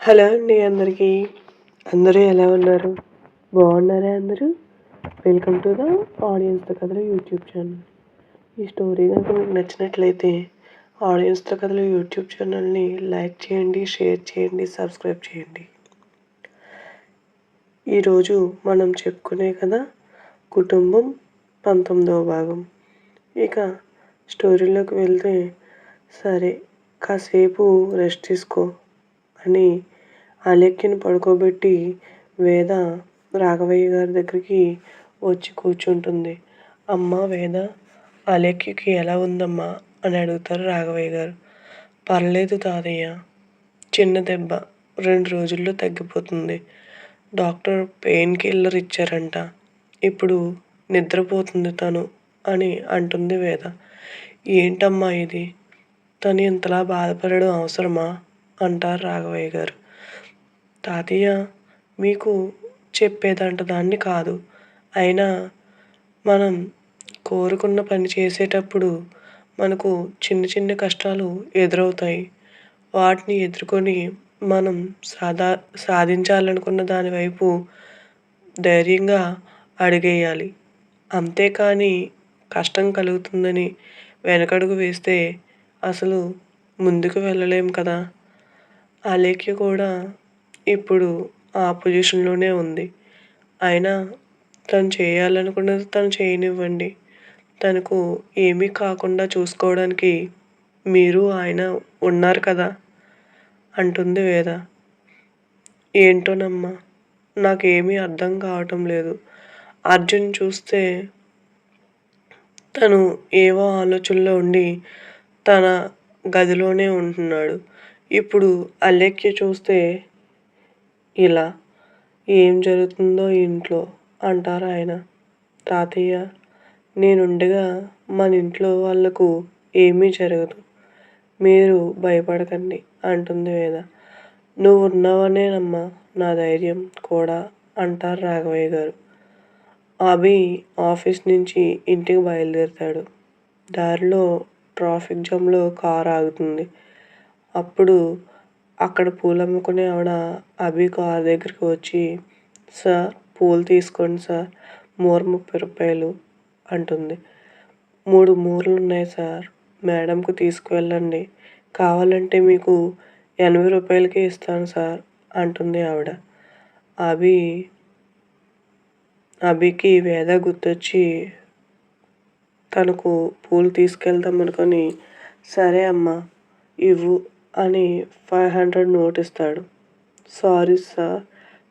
Hello అండి అందరికీ. అందరూ ఎలా ఉన్నారు? బాగున్నారా అందరూ? వెల్కమ్ టు ద ఆడియన్స్‌తో కథలు యూట్యూబ్ ఛానల్. ఈ స్టోరీ కనుక మీకు నచ్చినట్లయితే ఆడియన్స్‌తో కథలు యూట్యూబ్ ఛానల్‌ని లైక్ చేయండి, షేర్ చేయండి, సబ్స్క్రైబ్ చేయండి. ఈరోజు మనం చెప్పుకునే కథ కుటుంబం 19వ భాగం. ఇక స్టోరీలోకి వెళ్తే, సరే కాసేపు రెస్ట్ తీసుకో అని అలెక్కిని పడుకోబెట్టి వేద రాఘవయ్య గారి దగ్గరికి వచ్చి కూర్చుంటుంది. అమ్మ వేద, అలెక్కికి ఎలా ఉందమ్మా అని అడుగుతారు రాఘవయ్య గారు. పర్లేదు తాతయ్య, చిన్న దెబ్బ, 2 రోజుల్లో తగ్గిపోతుంది. డాక్టర్ పెయిన్ కిల్లర్ ఇచ్చారంట. ఇప్పుడు నిద్రపోతుంది తను అని అంటుంది వేద. ఏంటమ్మా ఇది? తను ఇంతలా బాధపడడం అవసరమా అంటారు రాఘవయ్య గారు. తాతయ్య, మీకు చెప్పేదంట దాన్ని కాదు. అయినా మనం కోరుకున్న పని చేసేటప్పుడు మనకు చిన్న చిన్న కష్టాలు ఎదురవుతాయి. వాటిని ఎదుర్కొని మనం సాధించాలనుకున్న దాని వైపు ధైర్యంగా అడుగేయాలి. అంతేకాని కష్టం కలుగుతుందని వెనకడుగు వేస్తే అసలు ముందుకు వెళ్ళలేం కదా. అలేఖ్య కూడా ఇప్పుడు ఆ పొజిషన్‌లోనే ఉంది. అయినా తను చేయాలనుకున్నది తను చేయనివ్వండి. తనకు ఏమీ కాకుండా చూసుకోవడానికి మీరు ఆయన ఉన్నారు కదా అంటుంది వేద. ఏంటోనమ్మా, నాకేమీ అర్థం కావటం లేదు. అర్జున్ చూస్తే తను ఏవో ఆలోచనలో ఉండి తన గదిలోనే ఉంటున్నాడు. ఇప్పుడు అలేఖ్య చూస్తే ఇలా ఏం జరుగుతుందో ఇంట్లో అంటారు ఆయన. తాతయ్య, నేనుండగా మన ఇంట్లో వాళ్ళకు ఏమీ జరగదు. మీరు భయపడకండి అంటుంది వేద. నువ్వున్నావనేనమ్మా నా ధైర్యం కూడా అంటారు రాఘవయ్య గారు. అభి ఆఫీస్ నుంచి ఇంటికి బయలుదేరుతాడు. దారిలో ట్రాఫిక్ జామ్‌లో కారు ఆగుతుంది. అప్పుడు అక్కడ పూలమ్ముకునే ఆవిడ అభి కారు దగ్గరికి వచ్చి, సార్ పూలు తీసుకోండి సార్, మూర ₹30 అంటుంది. 3 మూరలున్నాయి సార్, మేడంకు తీసుకువెళ్ళండి. కావాలంటే మీకు ₹80కే ఇస్తాను సార్ అంటుంది ఆవిడ. అభికి వేద గుర్తొచ్చి తనకు పూలు తీసుకెళ్దాం అనుకొని, సరే అమ్మా ఇవ్వు అని 500 నోట్ ఇస్తాడు. సారీ సార్,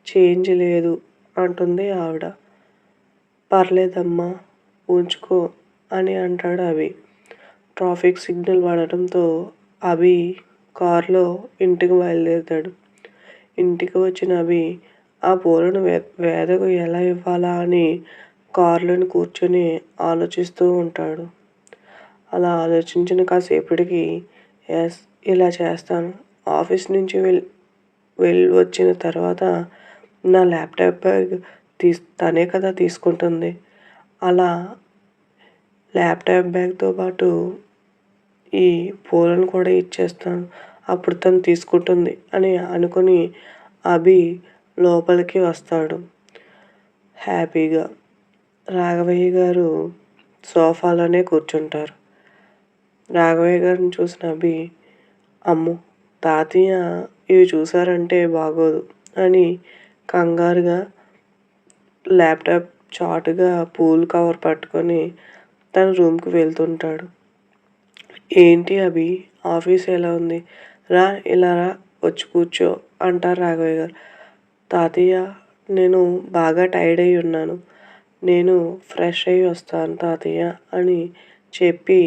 చేంజ్ లేదు అంటుంది ఆవిడ. పర్లేదమ్మా ఉంచుకో అని అంటాడు అభి. ట్రాఫిక్ సిగ్నల్ పడటంతో అభి కారులో ఇంటికి బయలుదేరుతాడు. ఇంటికి వచ్చిన అభి ఆ పూలను వేదకు ఎలా ఇవ్వాలా అని కారులోని కూర్చొని ఆలోచిస్తూ ఉంటాడు. అలా ఆలోచించిన కాసేపటికి, ఎస్ ఇలా చేస్తాను. ఆఫీస్ నుంచి వెళ్ళి వచ్చిన తర్వాత నా ల్యాప్టాప్ బ్యాగ్ తనే కదా తీసుకుంటుంది. అలా ల్యాప్టాప్ బ్యాగ్తో పాటు ఈ పూలను కూడా ఇచ్చేస్తాను. అప్పుడు తను తీసుకుంటుంది అని అనుకుని అభి లోపలికి వస్తాడు హ్యాపీగా. రాఘవయ్య గారు సోఫాలోనే కూర్చుంటారు. రాఘవయ్య గారిని చూసిన అభి, అమ్మో తాతయ్య ఇవి చూసారంటే బాగోదు అని కంగారుగా ల్యాప్టాప్ చాటుగా పూలు కవర్ పట్టుకొని తన రూమ్కి వెళ్తుంటాడు. ఏంటి అభి, ఆఫీస్ ఎలా ఉంది? రా ఇలా రా, వచ్చి కూర్చో అంటారు రాఘవయ్య గారు. తాతయ్య, నేను బాగా టైర్డ్ అయి ఉన్నాను. నేను ఫ్రెష్ అయ్యి వస్తాను తాతయ్య అని చెప్పి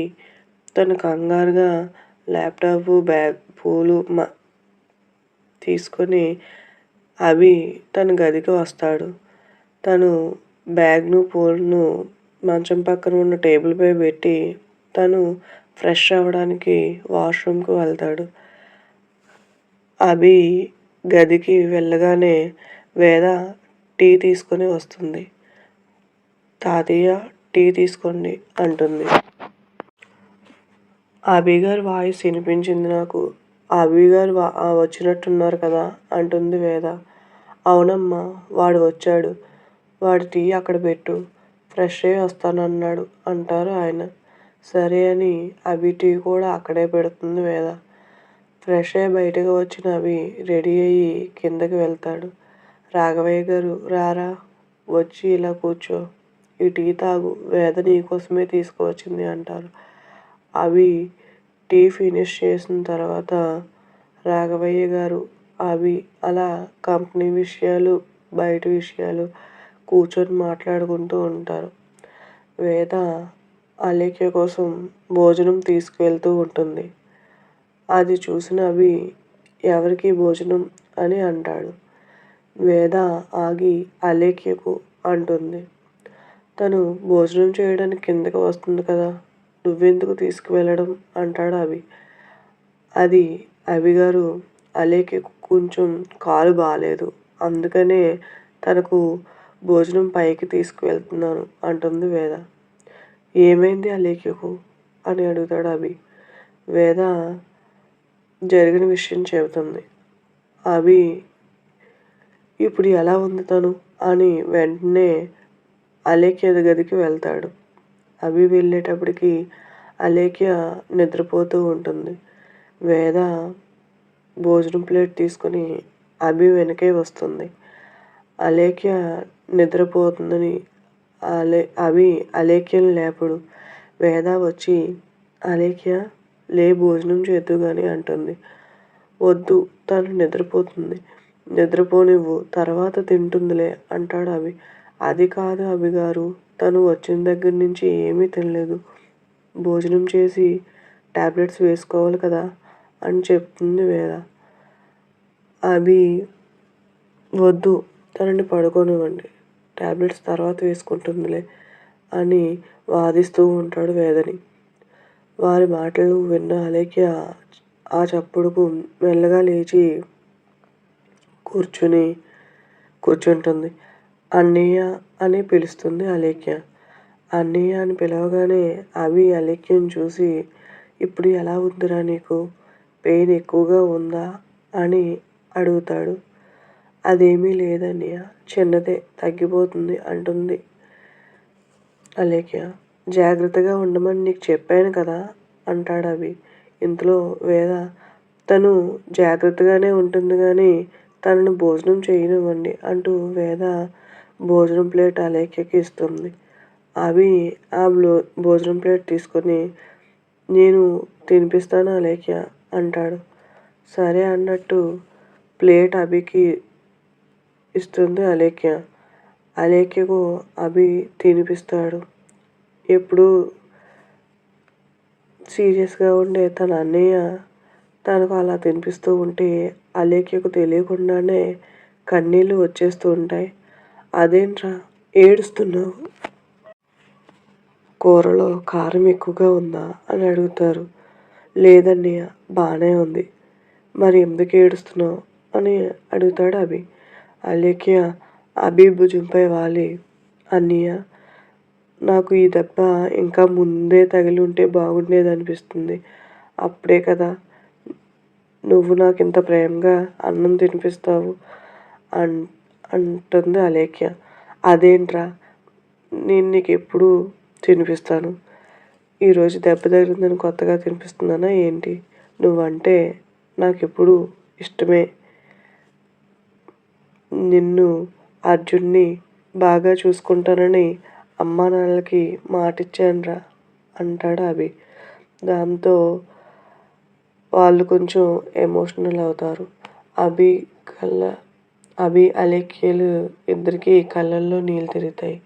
తను కంగారుగా ల్యాప్టాప్ బ్యాగ్ పూలు తీసుకొని అభి తన గదికి వస్తాడు. తను బ్యాగ్ను పూలను మంచం పక్కన ఉన్న టేబుల్పై పెట్టి తను ఫ్రెష్ అవ్వడానికి వాష్రూమ్కి వెళ్తాడు. అభి గదికి వెళ్ళగానే వేద టీ తీసుకొని వస్తుంది. తాతయ్య టీ తీసుకోండి అంటుంది. అభి గారి వాయిస్ వినిపించింది నాకు. అభి గారు వచ్చినట్టున్నారు కదా అంటుంది వేద. అవునమ్మా, వాడు వచ్చాడు. వాడి టీ అక్కడ పెట్టు, ఫ్రెష్ అయ్యి వస్తానన్నాడు అంటారు ఆయన. సరే అని అభి టీ కూడా అక్కడే పెడుతుంది వేద. ఫ్రెష్ అయ్యి బయటకు వచ్చిన అభి రెడీ అయ్యి కిందకి వెళ్తాడు. రాఘవయ్య గారు, రారా, వచ్చి ఇలా కూర్చో, ఈ టీ తాగు, వేద నీకోసమే తీసుకువచ్చింది అంటారు. అభి టీ ఫినిష్ చేసిన తర్వాత రాఘవయ్య గారు, అభి అలా కంపెనీ విషయాలు, బయట విషయాలు కూర్చొని మాట్లాడుకుంటూ ఉంటారు. వేద అలేఖ్య కోసం భోజనం తీసుకువెళ్తూ ఉంటుంది. అది చూసిన అభి ఎవరికి భోజనం అని అంటాడు. వేద ఆగి అలేఖ్యకు అంటుంది. తను భోజనం చేయడానికి కిందకి వస్తుంది కదా, నువ్వెందుకు తీసుకువెళ్ళడం అంటాడు అభి. అది అభి గారు, అలేఖ్యకు కొంచెం కాలు బాగాలేదు, అందుకనే తనకు భోజనం పైకి తీసుకువెళ్తున్నాను అంటుంది వేద. ఏమైంది అలేఖ్యకు అని అడుగుతాడు అభి. వేద జరిగిన విషయం చెబుతుంది. అభి ఇప్పుడు ఎలా ఉంది తను అని వెంటనే అలేఖ్య గదికి వెళ్తాడు. అభి వెళ్ళేటప్పటికి అలేఖ్య నిద్రపోతూ ఉంటుంది. వేద భోజనం ప్లేట్ తీసుకొని అభి వెనకే వస్తుంది. అలేఖ్య నిద్రపోతుందని అభి అలేఖ్యను లేపడు. వేద వచ్చి, అలేఖ్య లే, భోజనం చేద్దు కానీ అంటుంది. వద్దు, తను నిద్రపోతుంది, నిద్రపోనివ్వు, తర్వాత తింటుందిలే అంటాడు అభి. అది కాదు అభి గారు, తను వచ్చిన దగ్గర నుంచి ఏమీ తినలేదు, భోజనం చేసి టాబ్లెట్స్ వేసుకోవాలి కదా అని చెప్తుంది వేద. అభి, వద్దు, తనని పడుకోనివ్వండి, టాబ్లెట్స్ తర్వాత వేసుకుంటుందిలే అని వాదిస్తూ ఉంటాడు వేదని. వారి మాటలు విన్న అలేఖ్య ఆ చప్పుడుకు మెల్లగా లేచి కూర్చుంటుంది. అన్నయ్య అని పిలుస్తుంది అలేఖ్య. అన్నయ్య అని పిలవగానే అభి అలేఖ్యను చూసి, ఇప్పుడు ఎలా ఉందిరా నీకు, పెయిన్ ఎక్కువగా ఉందా అని అడుగుతాడు. అదేమీ లేదన్నయ్య, చిన్నదే, తగ్గిపోతుంది అంటుంది అలేఖ్య. జాగ్రత్తగా ఉండమని నీకు చెప్పాను కదా అంటాడు అభి. ఇంతలో వేద, తను జాగ్రత్తగానే ఉంటుంది కానీ తనను భోజనం చేయనివ్వండి అంటూ వేద భోజనం ప్లేట్ అలేఖ్యకి ఇస్తుంది. అభి ఆ భోజనం ప్లేట్ తీసుకొని, నేను తినిపిస్తాను అలేఖ్య అంటాడు. సరే అన్నట్టు ప్లేట్ అభికి ఇస్తుంది అలేఖ్య. అలేఖ్యకు అభి తినిపిస్తాడు. ఎప్పుడు సీరియస్గా ఉండే తన అన్నయ్య తనకు అలా తినిపిస్తూ ఉంటే అలేఖ్యకు తెలియకుండానే కన్నీళ్ళు వచ్చేస్తూ ఉంటాయి. అదేంట్రా ఏడుస్తున్నావు, కూరలో కారం ఎక్కువగా ఉందా అని అడుగుతారు. లేదన్నయ్య, బాగానే ఉంది, మరి ఎందుకు ఏడుస్తున్నావు అని అడుగుతాడు అభి. అలేఖ్య అభి భుజంపై వాలి, అన్నయ్య, నాకు ఈ దెబ్బ ఇంకా ముందే తగిలి ఉంటే బాగుండేది అనిపిస్తుంది, అప్పుడే కదా నువ్వు నాకు ఇంత ప్రేమగా అన్నం తినిపిస్తావు అంటుంది అలేఖ్య. అదేంట్రా, నేను నీకు ఎప్పుడు తినిపిస్తాను, ఈరోజు దెబ్బ తగిలిందని కొత్తగా తినిపిస్తున్నానా ఏంటి, నువ్వంటే నాకు ఎప్పుడు ఇష్టమే, నిన్ను, అర్జున్ని బాగా చూసుకుంటానని అమ్మా నాన్నలకి మాటిచ్చానురా అంటాడు అభి. దాంతో వాళ్ళు కొంచెం ఎమోషనల్ అవుతారు. అభి అలేఖ్యలు ఇద్దరికి కళ్ళల్లో నీళ్ళు తిరుగుతాయి.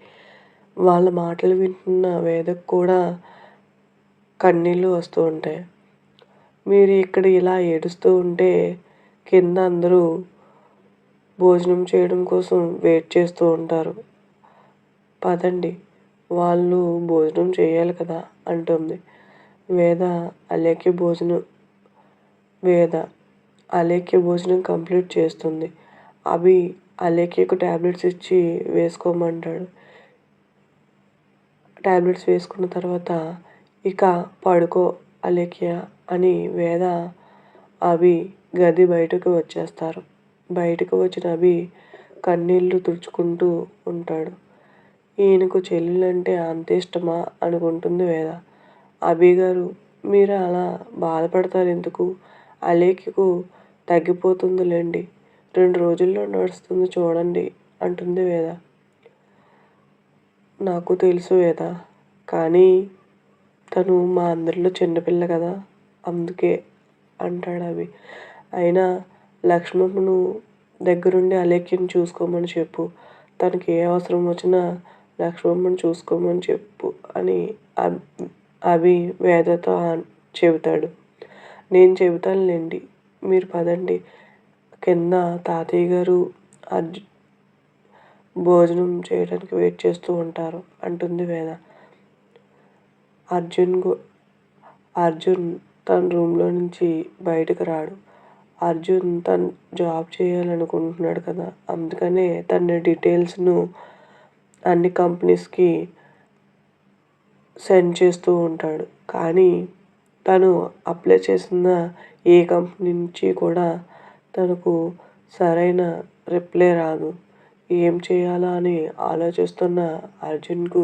వాళ్ళ మాటలు వింటున్న వేదకు కూడా కన్నీళ్ళు వస్తూ ఉంటాయి. మీరు ఇక్కడ ఇలా ఏడుస్తూ ఉంటే కింద అందరూ భోజనం చేయడం కోసం వెయిట్ చేస్తూ ఉంటారు, పదండి, వాళ్ళు భోజనం చేయాలి కదా అంటుంది. వేద అలేఖ్య భోజనం కంప్లీట్ చేస్తుంది. అభి అలేఖ్యకు టాబ్లెట్స్ ఇచ్చి వేసుకోమంటాడు. టాబ్లెట్స్ వేసుకున్న తర్వాత, ఇక పడుకో అలేఖ్య అని వేద అభి గది బయటకు వచ్చేస్తారు. బయటకు వచ్చిన అభి కన్నీళ్లు తుడుచుకుంటూ ఉంటాడు. ఈయనకు చెల్లెలంటే అంత ఇష్టమా అనుకుంటుంది వేద. అభి గారు, మీరు అలా బాధపడతారెందుకు? అలేఖ్యకు తగ్గిపోతుందిలేండి. 2 రోజుల్లో నడుస్తుంది చూడండి అంటుంది వేద. నాకు తెలుసు వేద, కానీ తను మా అందరిలో చిన్నపిల్ల కదా, అందుకే అంటాడు అభి. అయినా లక్ష్మమ్మను దగ్గరుండి అలేఖ్యను చూసుకోమని చెప్పు. తనకి ఏ అవసరం వచ్చినా లక్ష్మమ్మను చూసుకోమని చెప్పు అని అభి వేదతో చెబుతాడు. నేను చెబుతానులేండి, మీరు పదండి. కింద తాతయ్య గారు భోజనం చేయడానికి వెయిట్ చేస్తూ ఉంటారు అంటుంది వేద. అర్జున్ తన రూమ్లో నుంచి బయటకు రాడు. అర్జున్ తను జాబ్ చేయాలనుకుంటున్నాడు కదా, అందుకనే తన డీటెయిల్స్ను అన్ని కంపెనీస్కి సెండ్ చేస్తూ ఉంటాడు. కానీ తను అప్లై చేసిన ఏ కంపెనీ నుంచి కూడా తనకు సరైన రిప్లై రాదు. ఏం చేయాలా అని ఆలోచిస్తున్న అర్జున్కు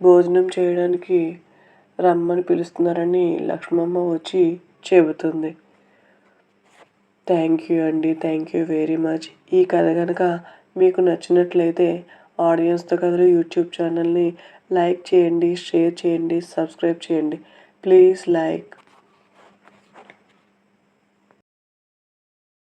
భోజనం చేయడానికి రమ్మని పిలుస్తున్నారని లక్ష్మమ్మ వచ్చి చెబుతుంది. థ్యాంక్ యూ అండి, థ్యాంక్ యూ వెరీ మచ్. ఈ కథ కనుక మీకు నచ్చినట్లయితే ఆడియన్స్తో కథలు యూట్యూబ్ ఛానల్ని లైక్ చేయండి, షేర్ చేయండి, సబ్స్క్రైబ్ చేయండి. Please like.